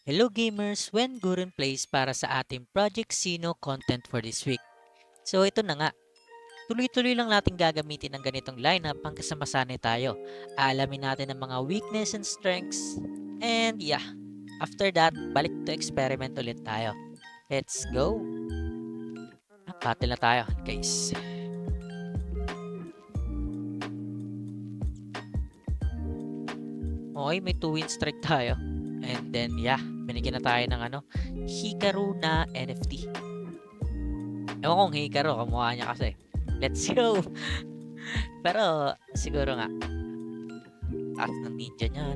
Hello gamers! When Gurun plays para sa ating Project Sino content for this week. So ito na nga, tuloy-tuloy lang natin gagamitin ang ganitong lineup hanggang sa masanay tayo. Aalamin natin ang mga weakness and strengths. And yeah, after that, balik to experiment ulit tayo. Let's go! Battle na tayo guys. Okay, may 2 win streak tayo. And then yeah, binigyan na tayo ng Hikaru na NFT. Ewan kong Hikaru, kamukha niya kasi. Let's go! Pero siguro nga, taas ng ninja niya,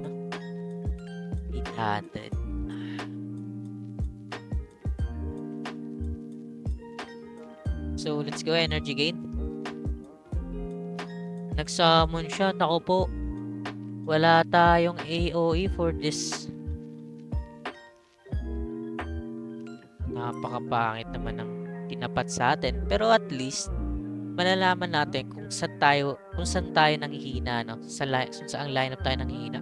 800. So, let's go, energy gain. Nag-summon siya, nako po. Wala tayong AOE for this. Napakapangit naman ng tinapat sa atin. Pero at least, malalaman natin kung saan tayo nanghihina, saan lineup tayo nanghihina.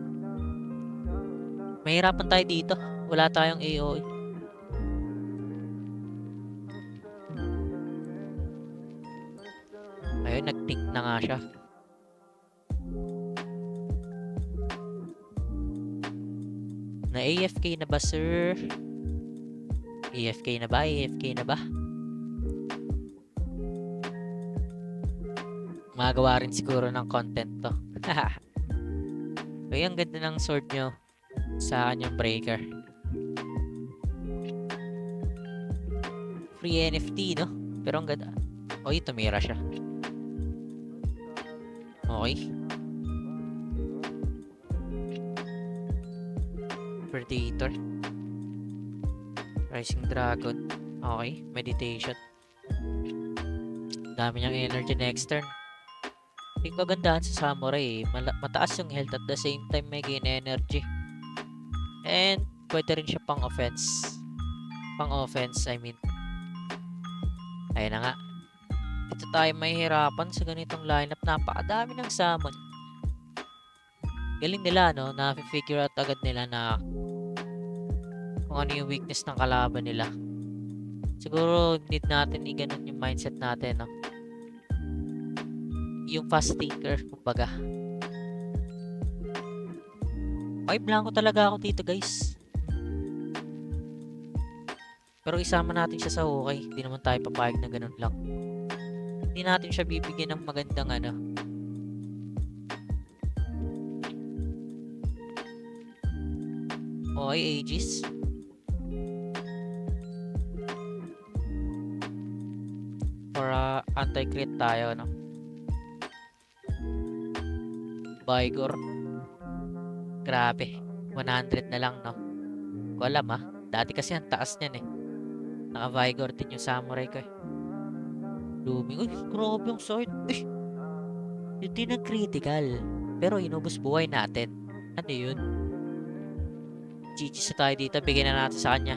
Mahirapan tayo dito. Wala tayong AOE. Ayun, nag-think na nga siya. Na AFK na ba, sir? AFK na ba? AFK na ba? Magawa rin siguro ng content to. Ay, ang ganda ng sword nyo sa kanyang breaker. Free NFT, no? Pero ang ganda. Oy, tumira siya. Okay. Predator. Rising Dragon. Okay. Meditation. Dami niyang energy next turn. Yung kagandahan sa Samurai, mataas yung health at the same time may gain energy. And pwede rin siya pang offense. Pang offense, I mean. Ayun na nga. Dito tayo mahihirapan sa ganitong lineup. Napakadami ng summon. Galing nila, no? Na-figure out agad nila na kung ano yung weakness ng kalaban nila. Siguro need natin i-ganon yung mindset natin, no? Yung fast thinker, kumbaga. Ay, blanco talaga ako dito, guys. Pero isama natin siya sa okay. Hindi naman tayo papayag na ganun lang. Hindi natin siya bibigyan ng magandang Okay, Aegis. For anti-crit tayo, no? Vigor. Grabe. 100 na lang, no? Ko alam, Dati kasi ang taas niyan, eh. Naka-Vigor din yung samurai ko, eh. Blooming. Uy, grabe yung sword. Hindi nag-critical. Pero inubos buhay natin. Ano yun? GG sa tayo dito. Bigyan na natin sa kanya.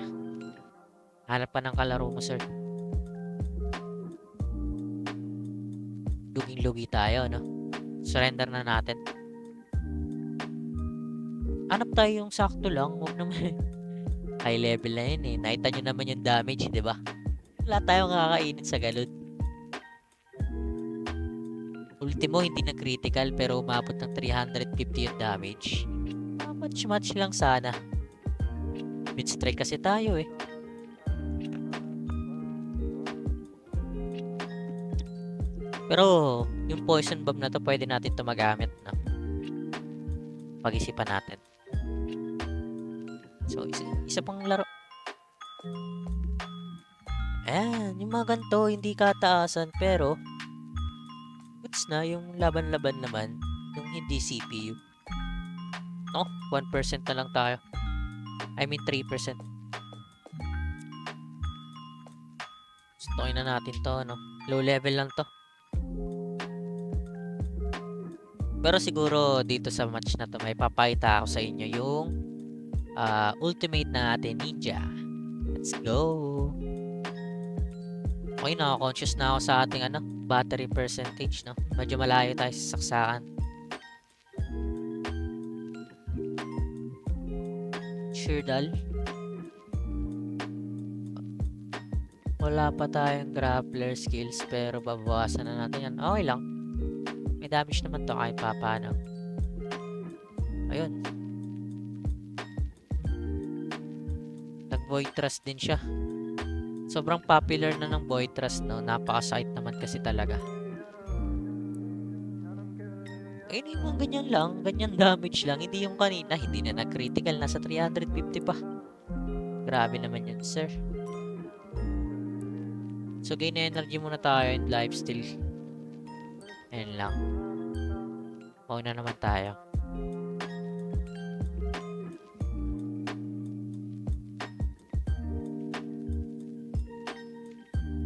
Hanap pa ng kalaro mo, sir. Luging-lugi tayo, no? Surrender na natin. Hanap tayo yung sakto lang. Huwag naman. High level na yun, eh. Nakita nyo naman yung damage, di ba? Wala tayong kakainin sa galon. Ultimo, hindi na critical pero umabot ng 350 yung damage. Match lang sana. Mid-strike kasi tayo, eh. Pero yung poison bomb na to pwede natin ito magamit, no? Pag-isipan natin. So, isa pang laro. Ayan, yung mga ganito, hindi kataasan pero goods na yung laban-laban naman, yung hindi CPU. No, 1% na lang tayo. I mean 3%. Stokin na natin to, no? Low level lang to. Pero siguro dito sa match na to, may papakita ako sa inyo yung ultimate na ating ninja. Let's go! Okay, naka-conscious na ako sa ating battery percentage, no? Medyo malayo tayo sa saksakan. Shirdal. Wala pa tayong grappler skills pero babawasan na natin yan. Okay lang. May damage naman to kahit papaano. Ayun. Nag-void trust din siya. Sobrang popular na ng void trust, no? Napaka-site naman kasi talaga. Ayun yung mga ganyan lang. Ganyan damage lang. Hindi yung kanina. Hindi na nag-critical. Nasa 350 pa. Grabe naman yun, sir. So, gain energy muna tayo and lifesteal. Ayun lang. Mauna naman tayo.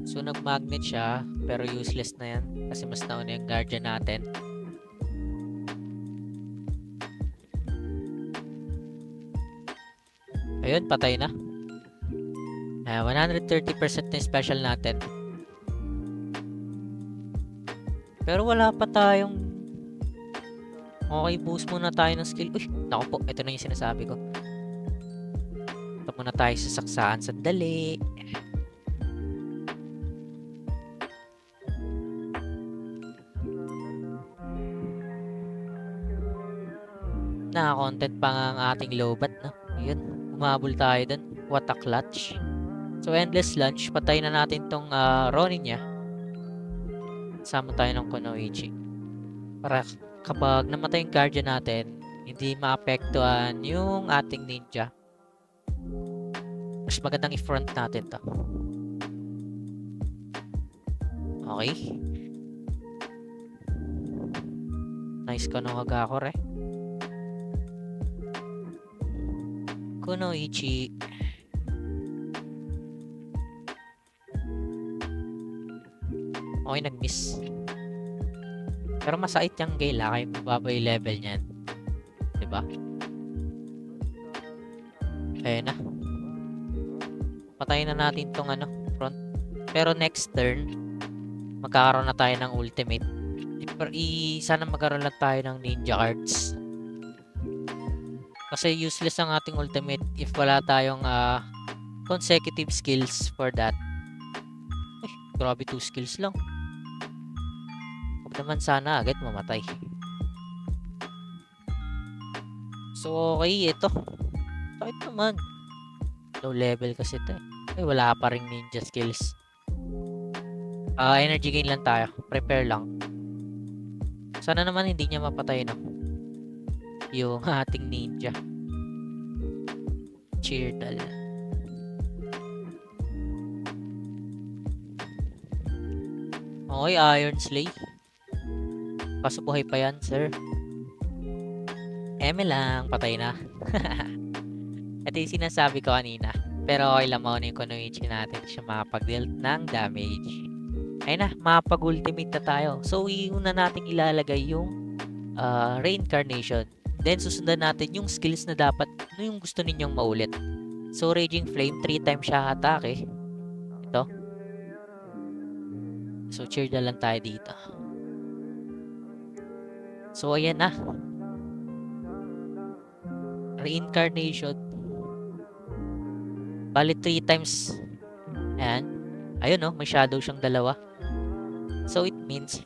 So, nag-magnet siya, pero useless na yan kasi mas nauna yung guardian natin. Ayun, patay na. 130% na yung special natin. Pero wala pa tayong... Okay, boost muna tayo ng skill. Uy, naku po, ito na yung sinasabi ko. Ito muna tayo sa saksaan. Sandali. Naka-content pa nga ang ating lowbat, no? Ayun, umabol tayo dun. What a clutch. So, endless lunge. Patay na natin tong Ronin niya. Sama tayo ng Kunoichi. Para kapag namatay yung guardian natin, hindi maapektuhan yung ating ninja. Mas magandang i-front natin to. Okay. Nice Konohagakure. Kunoichi. Okay, nag-miss. Pero masait yung Gale kahit mababa yung level niyan. Diba? Ayun na. Patayin na natin tong front. Pero next turn, magkakaroon na tayo ng ultimate. Sana magkaroon lang tayo ng ninja cards. Kasi useless ang ating ultimate if wala tayong consecutive skills for that. Ay, grabe 2 skills lang. Huwag naman sana agad mamatay. So, okay, ito. Bakit naman? Low level kasi ito eh. Ay, wala pa ring ninja skills. Energy gain lang tayo. Prepare lang. Sana naman hindi niya mapatay, no? Yung ating ninja. Cheerdal. Okay, Iron Slay. Kaso buhay pa yan, sir. Eme lang, patay na. Ito yung sinasabi ko kanina. Pero okay lang mauna yung Kunoichi natin siya makapag-deal ng damage. Ayun na, makapag-ultimate na tayo. So, iuna natin ilalagay yung Reincarnation. Then, susundan natin yung skills na dapat yung gusto ninyong maulit. So, Raging Flame, 3 times siya atake. Ito. So, cheer na lang tayo dito. So, ayan na. Reincarnation. Bali 3 times. Ayan. Ayun, no? May shadow siyang dalawa. So, it means,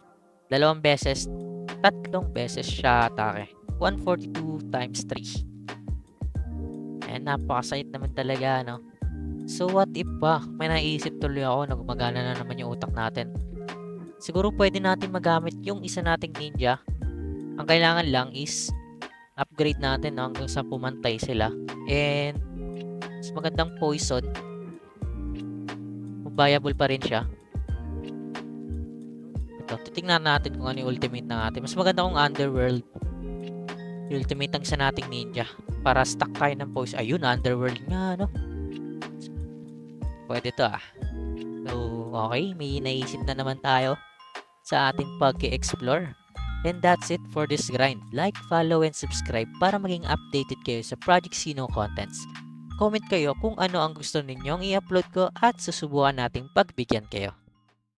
2 beses, 3 beses siya atake. 142 times 3. Ayan, napakasait naman talaga, no? So, what if pa? May naisip tuloy ako, nagmagana na naman yung utak natin. Siguro pwede natin magamit yung isa nating ninja. Ang kailangan lang is upgrade natin hanggang sa pumantay sila. And mas magandang poison. Viable pa rin siya. Ito, titingnan natin kung ano yung ultimate ng atin. Mas maganda kung Underworld. Yung ultimate ng isa nating ninja. Para stuck kayo ng poison. Ayun, Underworld nga, no? Pwede to So, okay. May naisip na naman tayo sa ating pag-explore. And that's it for this grind. Like, follow, and subscribe para maging updated kayo sa Project Sino contents. Comment kayo kung ano ang gusto ninyong i-upload ko at susubukan nating pagbigyan kayo.